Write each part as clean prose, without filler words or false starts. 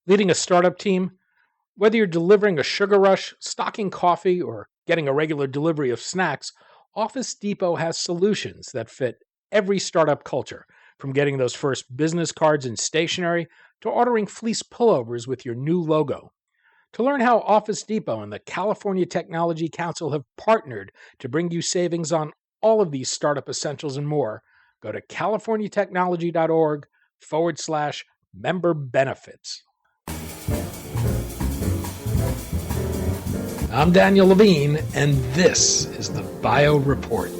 Leading a startup team, whether you're delivering a sugar rush, stocking coffee, or getting a regular delivery of snacks, Office Depot has solutions that fit every startup culture, from getting those first business cards and stationery to ordering fleece pullovers with your new logo. To learn how Office Depot and the California Technology Council have partnered to bring you savings on all of these startup essentials and more, go to californiatechnology.org/member benefits. I'm Daniel Levine, and this is the Bio Report.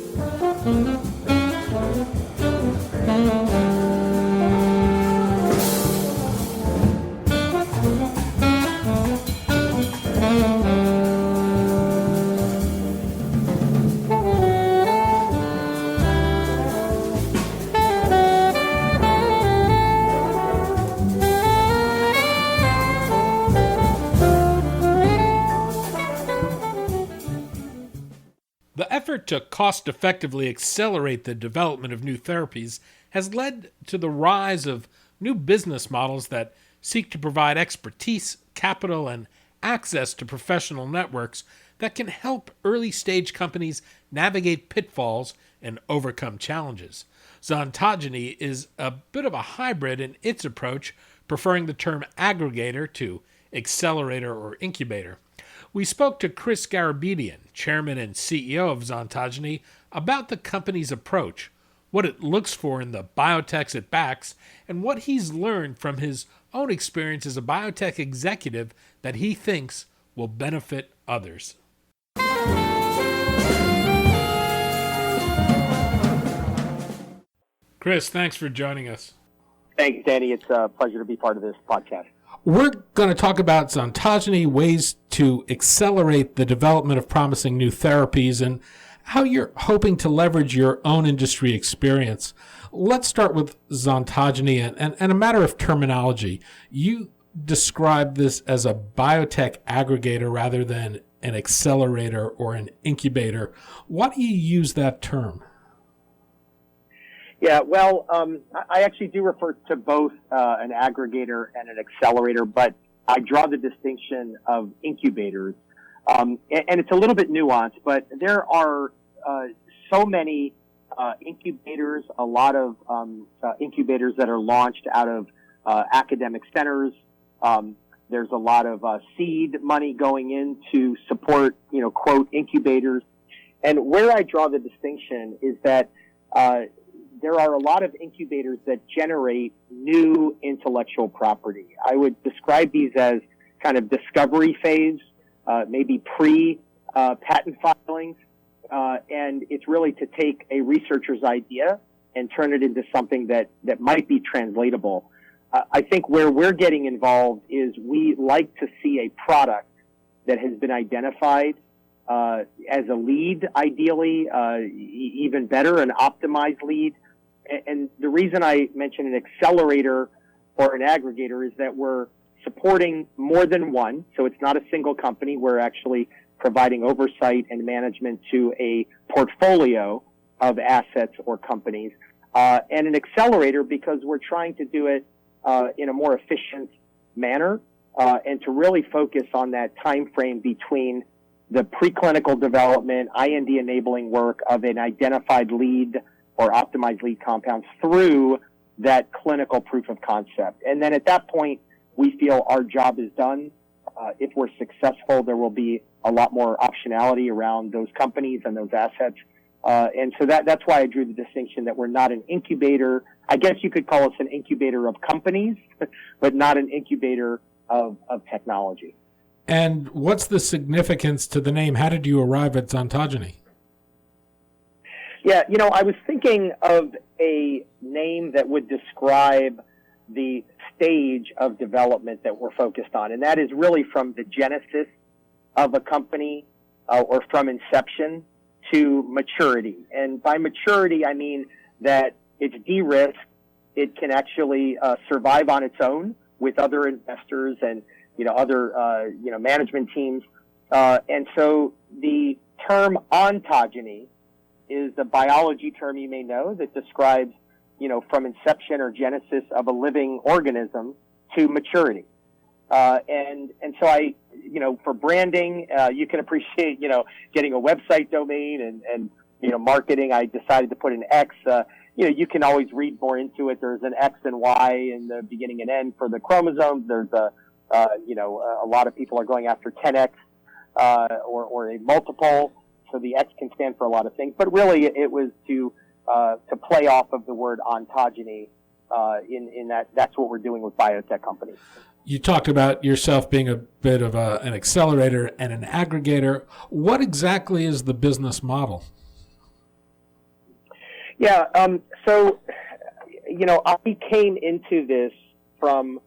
The effort to cost-effectively accelerate the development of new therapies has led to the rise of new business models that seek to provide expertise, capital, and access to professional networks that can help early-stage companies navigate pitfalls and overcome challenges. Xontogeny is a bit of a hybrid in its approach, preferring the term aggregator to accelerator or incubator. We spoke to Chris Garabedian, chairman and CEO of Xontogeny, about the company's approach, what it looks for in the biotechs it backs, and what he's learned from his own experience as a biotech executive that he thinks will benefit others. Chris, thanks for joining us. Thanks, Danny. It's a pleasure to be part of this podcast. We're going to talk about Xontogeny, ways to accelerate the development of promising new therapies, and how you're hoping to leverage your own industry experience. Let's start with Xontogeny and a matter of terminology. You describe this as a biotech aggregator rather than an accelerator or an incubator. Why do you use that term? Yeah, well, I actually do refer to both an aggregator and an accelerator, but I draw the distinction of incubators. And it's a little bit nuanced, but there are so many incubators, a lot of incubators that are launched out of academic centers. There's a lot of seed money going in to support, quote, incubators. And where I draw the distinction is that there are a lot of incubators that generate new intellectual property. I would describe these as kind of discovery phase, maybe pre-patent filings, and it's really to take a researcher's idea and turn it into something that might be translatable. I think where we're getting involved is we like to see a product that has been identified as a lead, ideally, even better, an optimized lead. And the reason I mention an accelerator or an aggregator is that we're supporting more than one. So it's not a single company. We're actually providing oversight and management to a portfolio of assets or companies. And an accelerator because we're trying to do it in a more efficient manner and to really focus on that time frame between the preclinical development, IND enabling work of an identified lead or optimized lead compounds through that clinical proof of concept. And then at that point, we feel our job is done. If we're successful, there will be a lot more optionality around those companies and those assets. And so that's why I drew the distinction that we're not an incubator. I guess you could call us an incubator of companies, but not an incubator of technology. And what's the significance to the name? How did you arrive at Xontogeny? Yeah, I was thinking of a name that would describe the stage of development that we're focused on, and that is really from the genesis of a company or from inception to maturity. And by maturity, I mean that it's de-risked, it can actually survive on its own with other investors and other management teams. And so the term ontogeny is a biology term you may know that describes, from inception or genesis of a living organism to maturity. And so I, for branding, you can appreciate, getting a website domain and marketing. I decided to put an X. You can always read more into it. There's an X and Y in the beginning and end for the chromosomes. There's a lot of people are going after 10X, or a multiple. So the X can stand for a lot of things, but really it was to play off of the word ontogeny, in that's what we're doing with biotech companies. You talked about yourself being a bit of an accelerator and an aggregator. What exactly is the business model? Yeah, so, I came into this from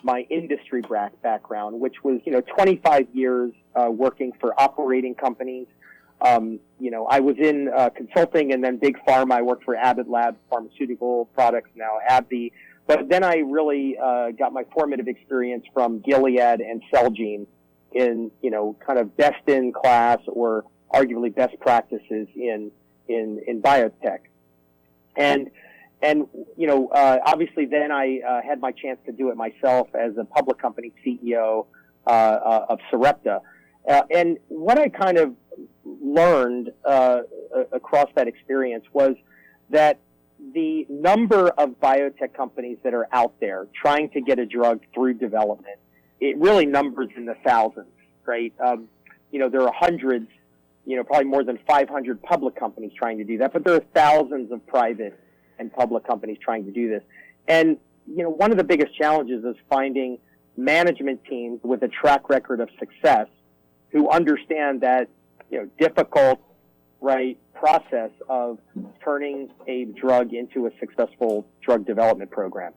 my industry background, which was, 25 years working for operating companies. I was in consulting and then big pharma. I worked for Abbott Labs, pharmaceutical products, now AbbVie. But then I really got my formative experience from Gilead and Celgene in, kind of best in class or arguably best practices in biotech. And obviously then I had my chance to do it myself as a public company CEO of Sarepta. And what I kind of learned across that experience was that the number of biotech companies that are out there trying to get a drug through development, it really numbers in the thousands, right? There are hundreds, probably more than 500 public companies trying to do that, but there are thousands of private and public companies trying to do this. And, one of the biggest challenges is finding management teams with a track record of success who understand that, difficult, right, process of turning a drug into a successful drug development program.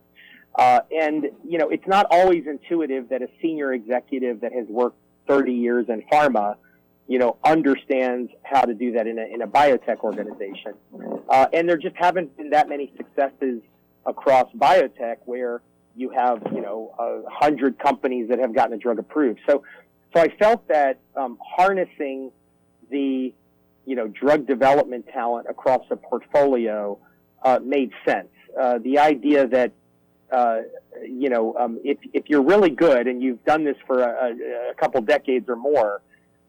And it's not always intuitive that a senior executive that has worked 30 years in pharma, understands how to do that in a biotech organization. And there just haven't been that many successes across biotech where you have, 100 companies that have gotten a drug approved. So I felt that harnessing the, drug development talent across a portfolio made sense. The idea that, if you're really good and you've done this for a couple decades or more,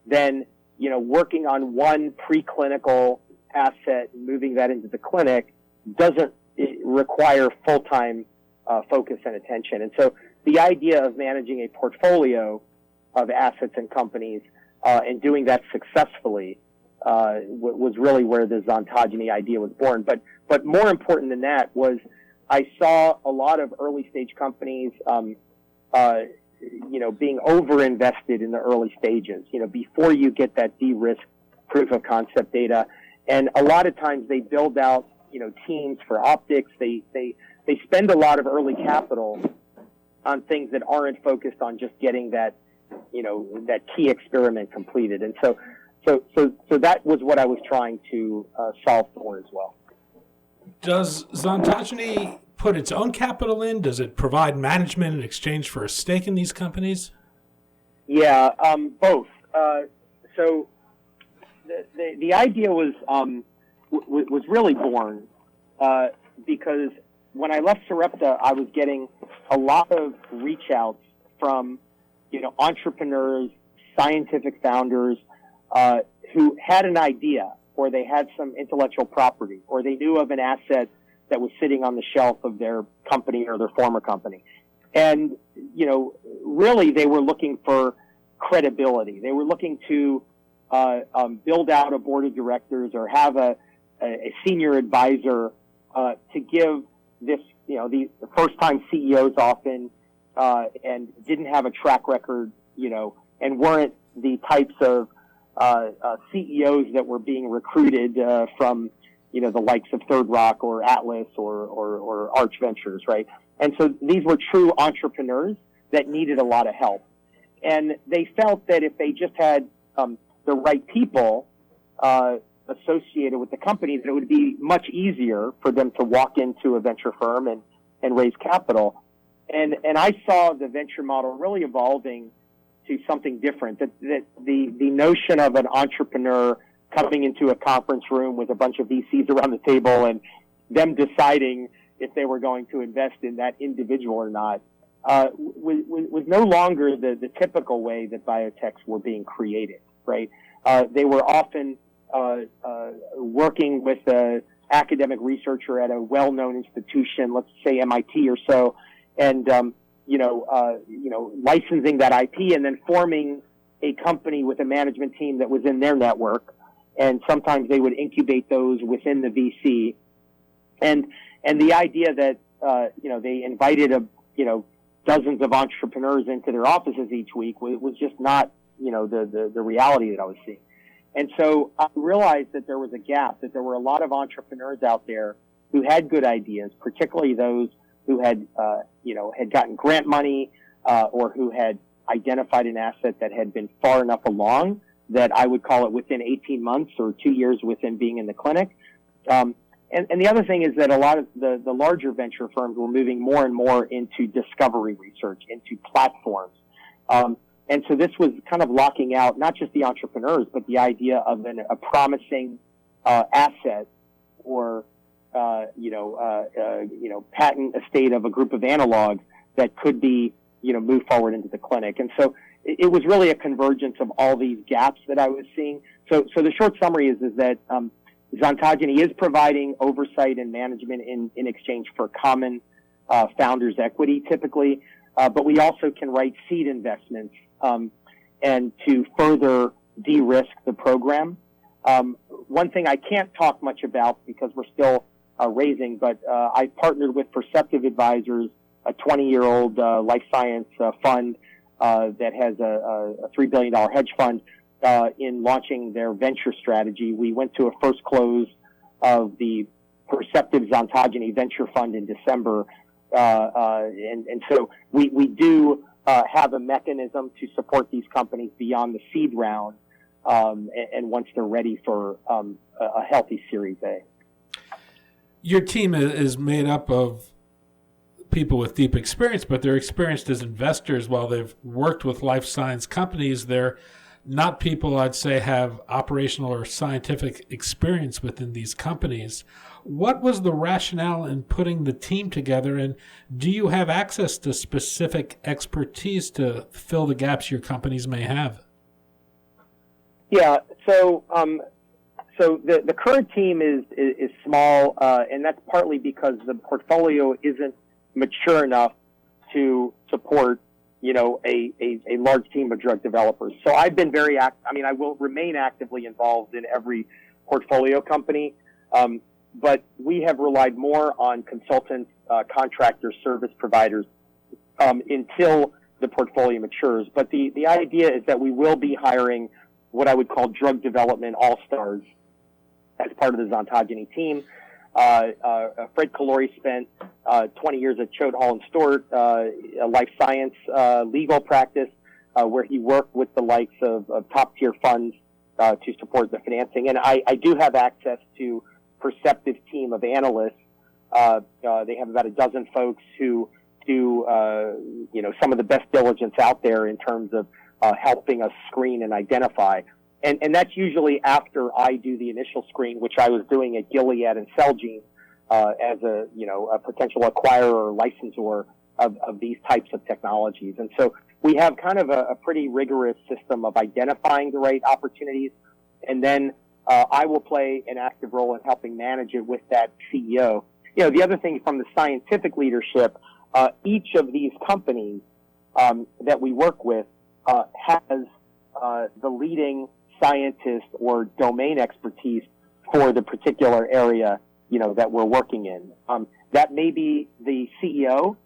then, working on one preclinical asset and moving that into the clinic doesn't require full-time focus and attention. And so the idea of managing a portfolio of assets and companies and doing that successfully was really where the Xontogeny idea was born. But more important than that was I saw a lot of early-stage companies being over-invested in the early stages, before you get that de-risk proof of concept data. And a lot of times they build out, teams for optics. They spend a lot of early capital on things that aren't focused on just getting that, that key experiment completed. And so that was what I was trying to solve for as well. Does Xontogeny put its own capital in? Does it provide management in exchange for a stake in these companies? Yeah, both. So the idea was really born because when I left Sarepta, I was getting a lot of reach outs from entrepreneurs, scientific founders who had an idea, or they had some intellectual property, or they knew of an asset that was sitting on the shelf of their company or their former company. And, really they were looking for credibility. They were looking to build out a board of directors or have a senior advisor to give this, the first-time CEOs often and didn't have a track record, and weren't the types of CEOs that were being recruited from, the likes of Third Rock or Atlas or Arch Ventures, right? And so these were true entrepreneurs that needed a lot of help. And they felt that if they just had the right people associated with the company, that it would be much easier for them to walk into a venture firm and raise capital. And I saw the venture model really evolving to something different, that the notion of an entrepreneur coming into a conference room with a bunch of VCs around the table and them deciding if they were going to invest in that individual or not, was no longer the typical way that biotechs were being created, right? They were often working with an academic researcher at a well-known institution, let's say MIT or so, and licensing that IP and then forming a company with a management team that was in their network. And sometimes they would incubate those within the VC. And the idea that they invited dozens of entrepreneurs into their offices each week was just not the reality that I was seeing. And so I realized that there was a gap, that there were a lot of entrepreneurs out there who had good ideas, particularly those who had gotten grant money or who had identified an asset that had been far enough along that I would call it within 18 months or 2 years within being in the clinic. And the other thing is that a lot of the larger venture firms were moving more and more into discovery research, into platforms. And so this was kind of locking out not just the entrepreneurs, but the idea of a promising asset or patent estate of a group of analogs that could be moved forward into the clinic. And so it was really a convergence of all these gaps that I was seeing. So the short summary is that Xontogeny is providing oversight and management in exchange for common founders' equity, typically, but we also can write seed investments and to further de-risk the program. One thing I can't talk much about because we're still raising, but I partnered with Perceptive Advisors, a 20-year-old life science fund that has a $3 billion hedge fund in launching their venture strategy. We went to a first close of the Perceptive Xontogeny Venture Fund in December. And so we do have a mechanism to support these companies beyond the seed round and once they're ready for a healthy Series A. Your team is made up of people with deep experience, but they're experienced as investors while they've worked with life science companies. They're not people I'd say have operational or scientific experience within these companies. What was the rationale in putting the team together, and do you have access to specific expertise to fill the gaps your companies may have? Yeah, so the current team is small, and that's partly because the portfolio isn't mature enough to support a large team of drug developers. So I've been very I will remain actively involved in every portfolio company, but we have relied more on consultants, contractors, service providers until the portfolio matures. But the idea is that we will be hiring what I would call drug development all-stars as part of the Xontogeny team. Fred Calori spent 20 years at Choate Hall & Stewart, a life science legal practice, where he worked with the likes of top-tier funds to support the financing. And I do have access to Perceptive team of analysts. They have about a dozen folks who do some of the best diligence out there in terms of helping us screen and identify. And that's usually after I do the initial screen, which I was doing at Gilead and Celgene as a potential acquirer or licensor of these types of technologies. And so we have kind of a pretty rigorous system of identifying the right opportunities, and then I will play an active role in helping manage it with that CEO. The other thing from the scientific leadership, each of these companies that we work with has the leading scientist or domain expertise for the particular area, that we're working in. That may be the CEO,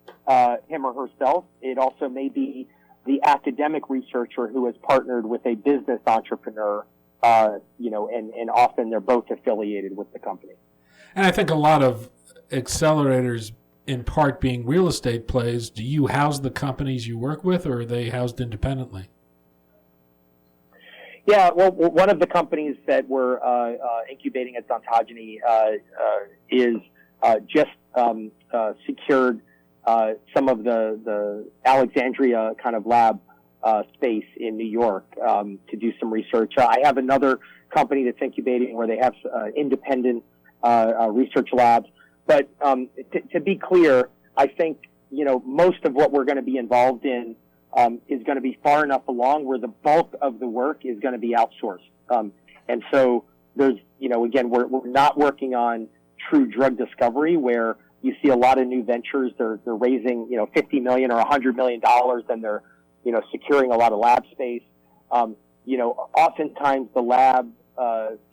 him or herself. It also may be the academic researcher who has partnered with a business entrepreneur, and often they're both affiliated with the company. And I think a lot of accelerators, in part being real estate plays, do you house the companies you work with, or are they housed independently? Yeah, well, one of the companies that we're incubating at Xontogeny is just secured some of the Alexandria kind of lab space in New York to do some research. I have another company that's incubating where they have independent research labs. But to be clear, I think most of what we're going to be involved in is going to be far enough along where the bulk of the work is going to be outsourced. And so there's, again, we're not working on true drug discovery where you see a lot of new ventures. They're raising, $50 million or $100 million, and they're, securing a lot of lab space. Oftentimes the lab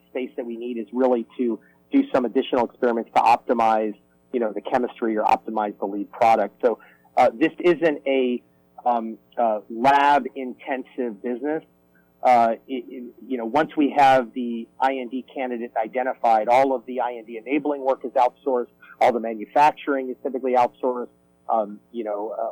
space that we need is really to do some additional experiments to optimize, the chemistry or optimize the lead product. So this isn't a lab-intensive business. Once we have the IND candidate identified, all of the IND enabling work is outsourced. All the manufacturing is typically outsourced. A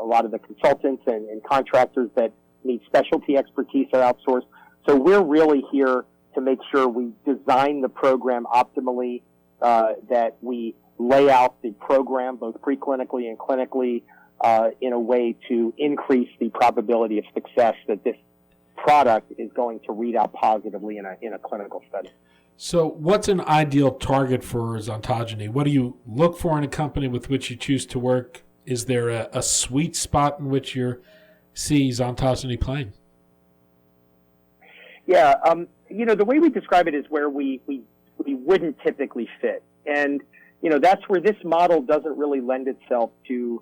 lot of the consultants and contractors that need specialty expertise are outsourced. So we're really here to make sure we design the program optimally, that we lay out the program both preclinically and clinically in a way to increase the probability of success that this product is going to read out positively in a clinical study. So what's an ideal target for Xontogeny? What do you look for in a company with which you choose to work? Is there a sweet spot in which you see Xontogeny playing? Yeah, the way we describe it is where we wouldn't typically fit. And, that's where this model doesn't really lend itself to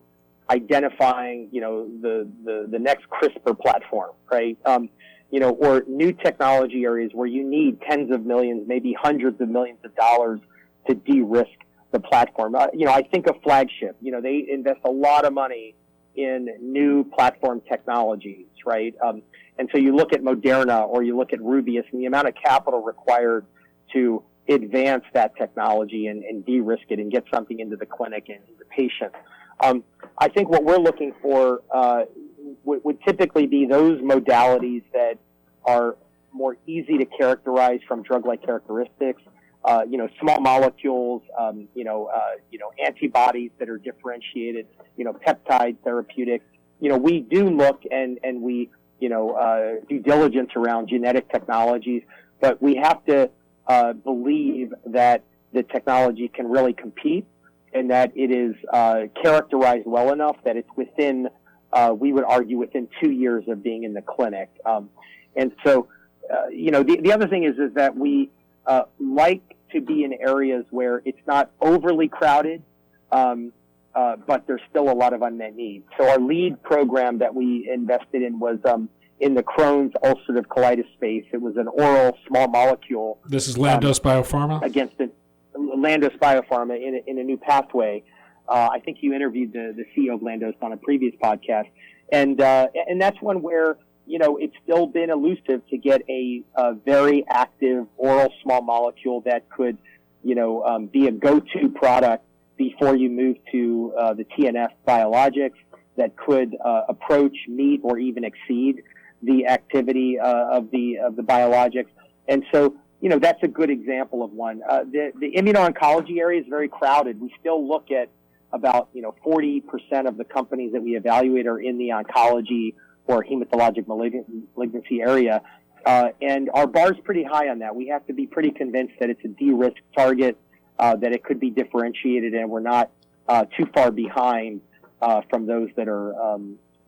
identifying, the next CRISPR platform, right? Or new technology areas where you need tens of millions, maybe hundreds of millions of dollars to de-risk the platform. I think of Flagship. They invest a lot of money in new platform technologies, right? And so you look at Moderna or you look at Rubius and the amount of capital required to advance that technology and de-risk it and get something into the clinic and into patients. I think what we're looking for would typically be those modalities that are more easy to characterize from drug-like characteristics, small molecules, antibodies that are differentiated, peptide therapeutics. We do look and we, due diligence around genetic technologies, but we have to believe that the technology can really compete and that it is characterized well enough that it's within, we would argue, within 2 years of being in the clinic. And so, the other thing is that we like to be in areas where it's not overly crowded, but there's still a lot of unmet needs. So our lead program that we invested in was in the Crohn's ulcerative colitis space. It was an oral small molecule. This is Landos Biopharma? Against Landos Biopharma in a new pathway. I think you interviewed the CEO of Landos on a previous podcast. And that's one where, it's still been elusive to get a very active oral small molecule that could, be a go-to product before you move to the TNF biologics that could approach, meet, or even exceed the activity of the biologics. And so, that's a good example of one. The immuno-oncology area is very crowded. We still look at about, 40% of the companies that we evaluate are in the oncology or hematologic malignancy area. And our bar's pretty high on that. We have to be pretty convinced that it's a de-risk target, that it could be differentiated, and we're not too far behind from those that are,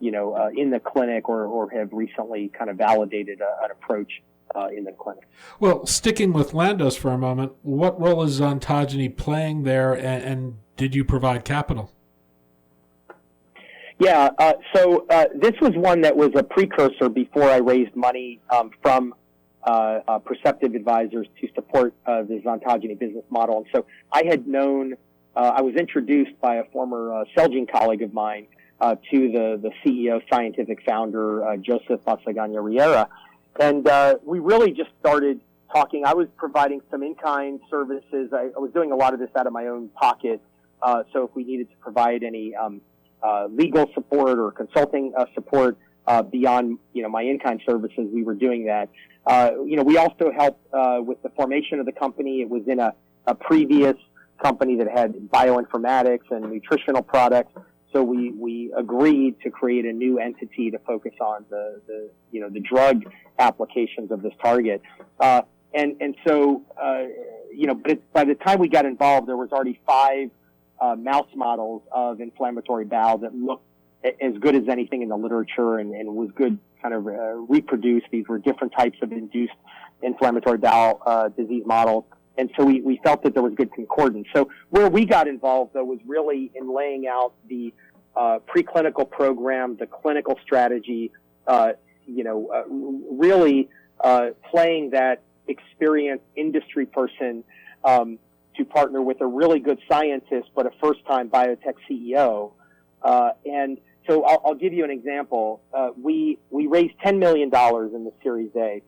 in the clinic or have recently kind of validated an approach in the clinic. Well, sticking with Landos for a moment, what role is Xontogeny playing there, and did you provide capital? Yeah, so this was one that was a precursor before I raised money from Perceptive Advisors to support the Xontogeny business model. And so I had known, I was introduced by a former Celgene colleague of mine to the CEO, scientific founder, Joseph Basagana-Riera. And we really just started talking. I was providing some in-kind services. I was doing a lot of this out of my own pocket. So if we needed to provide any legal support or consulting support beyond, my in-kind services, we were doing that. We also helped with the formation of the company. It was in a previous company that had bioinformatics and nutritional products. So we agreed to create a new entity to focus on the drug applications of this target. And so, but by the time we got involved, there was already 5 mouse models of inflammatory bowel that looked as good as anything in the literature and was good kind of reproduced. These were different types of induced inflammatory bowel disease models. And so we felt that there was good concordance. So where we got involved, though, was really in laying out the preclinical program, the clinical strategy, really playing that experienced industry person to partner with a really good scientist, but a first-time biotech CEO. And so I'll give you an example. We raised $10 million in the Series A,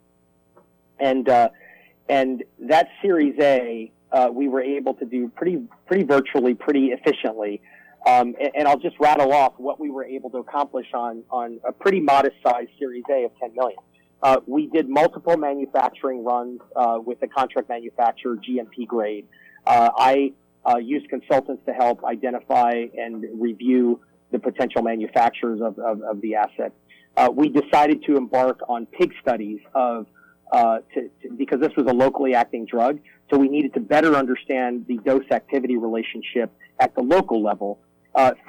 and that Series A we were able to do pretty virtually, pretty efficiently. And I'll just rattle off what we were able to accomplish on a pretty modest-sized Series A of $10 million. We did multiple manufacturing runs with a contract manufacturer, GMP grade. I used consultants to help identify and review the potential manufacturers of the asset. We decided to embark on pig studies because this was a locally acting drug, so we needed to better understand the dose-activity relationship at the local level.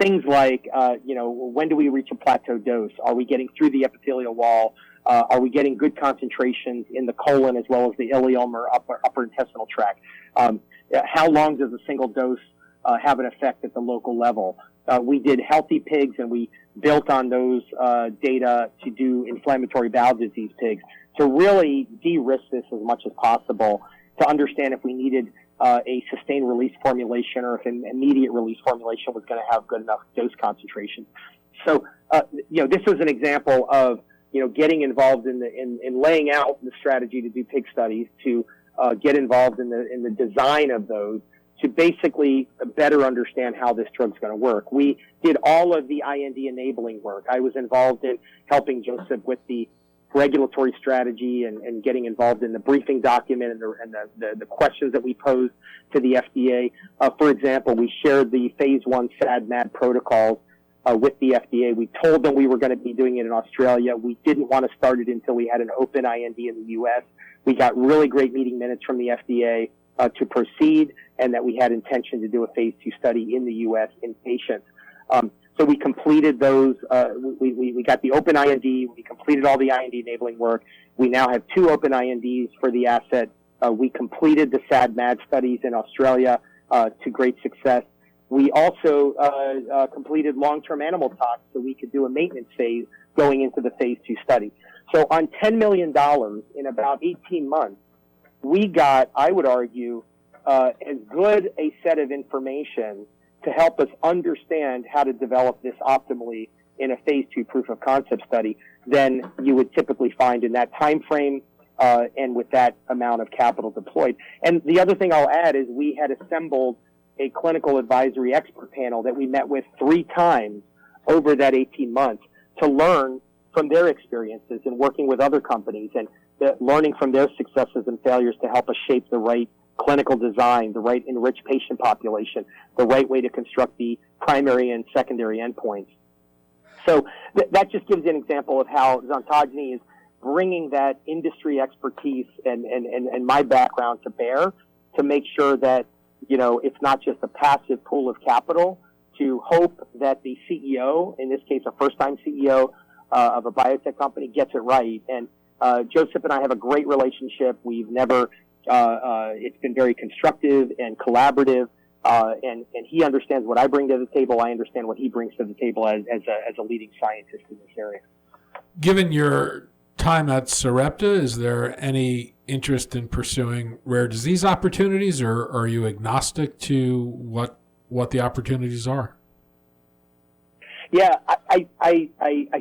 Things like, when do we reach a plateau dose? Are we getting through the epithelial wall? Are we getting good concentrations in the colon as well as the ileum or upper intestinal tract? How long does a single dose have an effect at the local level? We did healthy pigs, and we built on those data to do inflammatory bowel disease pigs to really de-risk this as much as possible, to understand if we needed a sustained release formulation or if an immediate release formulation was going to have good enough dose concentration. So, this was an example of, getting involved in laying out the strategy to do pig studies, to get involved in the design of those, to basically better understand how this drug's going to work. We did all of the IND enabling work. I was involved in helping Joseph with the regulatory strategy and getting involved in the briefing document and the questions that we posed to the FDA. For example, we shared the phase 1 SAD/MAD protocols with the FDA. We told them we were going to be doing it in Australia. We didn't want to start it until we had an open IND in the U.S. We got really great meeting minutes from the FDA to proceed, and that we had intention to do a phase 2 study in the U.S. in patients. So we completed those. We got the open IND. We completed all the IND enabling work. We now have 2 open INDs for the asset. We completed the SAD/MAD studies in Australia to great success. We also completed long-term animal tox so we could do a maintenance phase going into the phase 2 study. So on $10 million in about 18 months, we got, I would argue, as good a set of information to help us understand how to develop this optimally in a phase 2 proof of concept study than you would typically find in that time frame and with that amount of capital deployed. And the other thing I'll add is we had assembled a clinical advisory expert panel that we met with 3 times over that 18 months to learn from their experiences in working with other companies and learning from their successes and failures to help us shape the right clinical design, the right enriched patient population, the right way to construct the primary and secondary endpoints. So that just gives you an example of how Xontogeny is bringing that industry expertise and my background to bear to make sure that, it's not just a passive pool of capital, to hope that the CEO, in this case a first-time CEO of a biotech company, gets it right. And Joseph and I have a great relationship. We've never it's been very constructive and collaborative, and he understands what I bring to the table. I understand what he brings to the table as a leading scientist in this area. Given your Time at Sarepta, is there any interest in pursuing rare disease opportunities, or are you agnostic to what the opportunities are? Yeah, I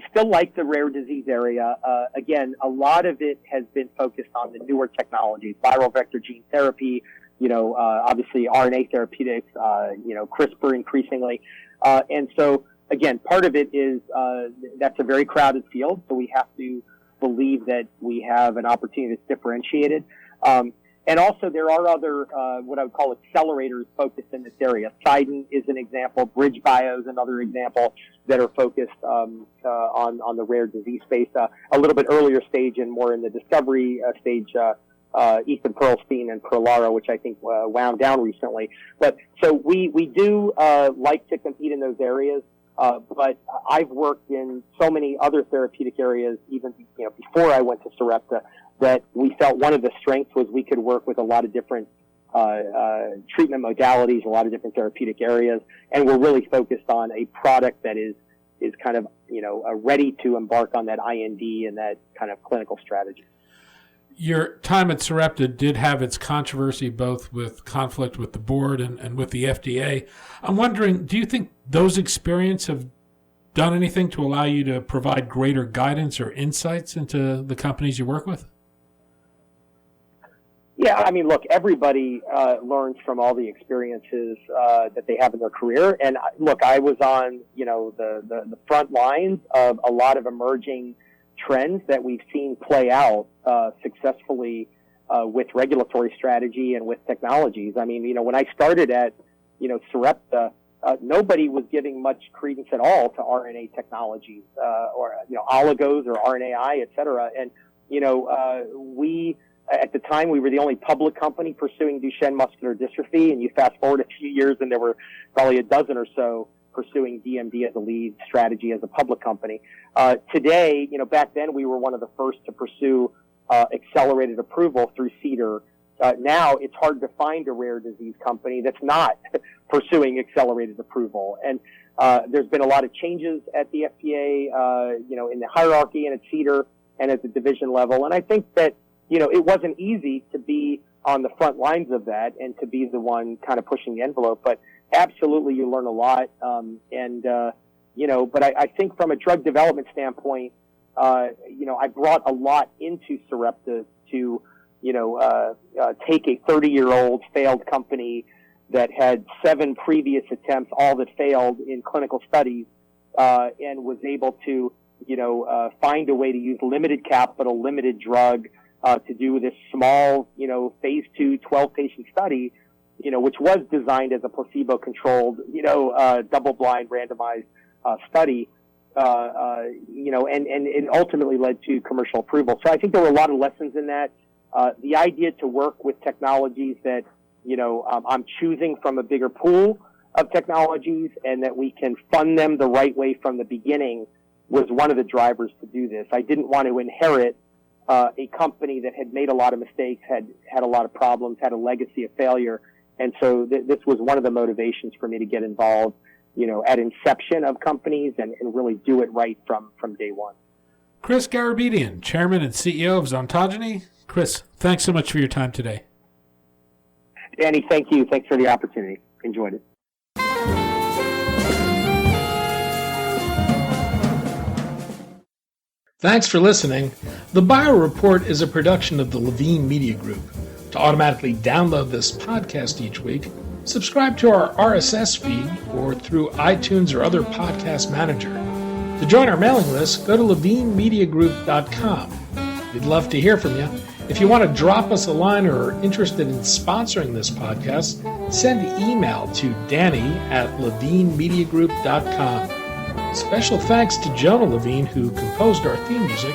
still like the rare disease area. Again, a lot of it has been focused on the newer technologies, viral vector gene therapy, obviously RNA therapeutics, CRISPR increasingly. And so, again, part of it is that's a very crowded field, so we have to believe that we have an opportunity that's differentiated. And also there are other, what I would call accelerators focused in this area. Sidon is an example. BridgeBio is another example that are focused on the rare disease space. A little bit earlier stage and more in the discovery stage Ethan Perlstein and Prolara, which I think wound down recently. But so we do like to compete in those areas. But I've worked in so many other therapeutic areas, even before I went to Sarepta, that we felt one of the strengths was we could work with a lot of different treatment modalities, a lot of different therapeutic areas, and we're really focused on a product that is kind of ready to embark on that IND and that kind of clinical strategy. Your time at Sarepta did have its controversy, both with conflict with the board and with the FDA. I'm wondering, do you think those experiences have done anything to allow you to provide greater guidance or insights into the companies you work with? Yeah, I mean, look, everybody learns from all the experiences that they have in their career. And look, I was on, the front lines of a lot of emerging trends that we've seen play out successfully with regulatory strategy and with technologies. I mean, when I started at, Sarepta, nobody was giving much credence at all to RNA technologies or, oligos or RNAi, et cetera. And, at the time, we were the only public company pursuing Duchenne muscular dystrophy, and you fast forward a few years, and there were probably a dozen or so pursuing DMD as a lead strategy as a public company. Today, back then, we were one of the first to pursue accelerated approval through CDER. Now, it's hard to find a rare disease company that's not pursuing accelerated approval. And there's been a lot of changes at the FDA, in the hierarchy and at CDER and at the division level. And I think that it wasn't easy to be on the front lines of that and to be the one kind of pushing the envelope, but absolutely you learn a lot. But I think from a drug development standpoint, I brought a lot into Sarepta to, take a 30-year-old failed company that had 7 previous attempts, all that failed in clinical studies, and was able to, find a way to use limited capital, limited drug, to do this small, phase 2, 12-patient study, which was designed as a placebo-controlled, double-blind randomized study, and it ultimately led to commercial approval. So I think there were a lot of lessons in that. The idea to work with technologies that, I'm choosing from a bigger pool of technologies and that we can fund them the right way from the beginning was one of the drivers to do this. I didn't want to inherit a company that had made a lot of mistakes, had a lot of problems, had a legacy of failure. And so this was one of the motivations for me to get involved, at inception of companies and really do it right from day one. Chris Garabedian, Chairman and CEO of Xontogeny. Chris, thanks so much for your time today. Danny, thank you. Thanks for the opportunity. Enjoyed it. Thanks for listening. The Bio Report is a production of the Levine Media Group. To automatically download this podcast each week, subscribe to our RSS feed or through iTunes or other podcast manager. To join our mailing list, go to levinemediagroup.com. We'd love to hear from you. If you want to drop us a line or are interested in sponsoring this podcast, send email to danny@levinemediagroup.com. Special thanks to Jonah Levine, who composed our theme music,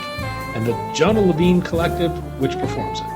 and the Jonah Levine Collective, which performs it.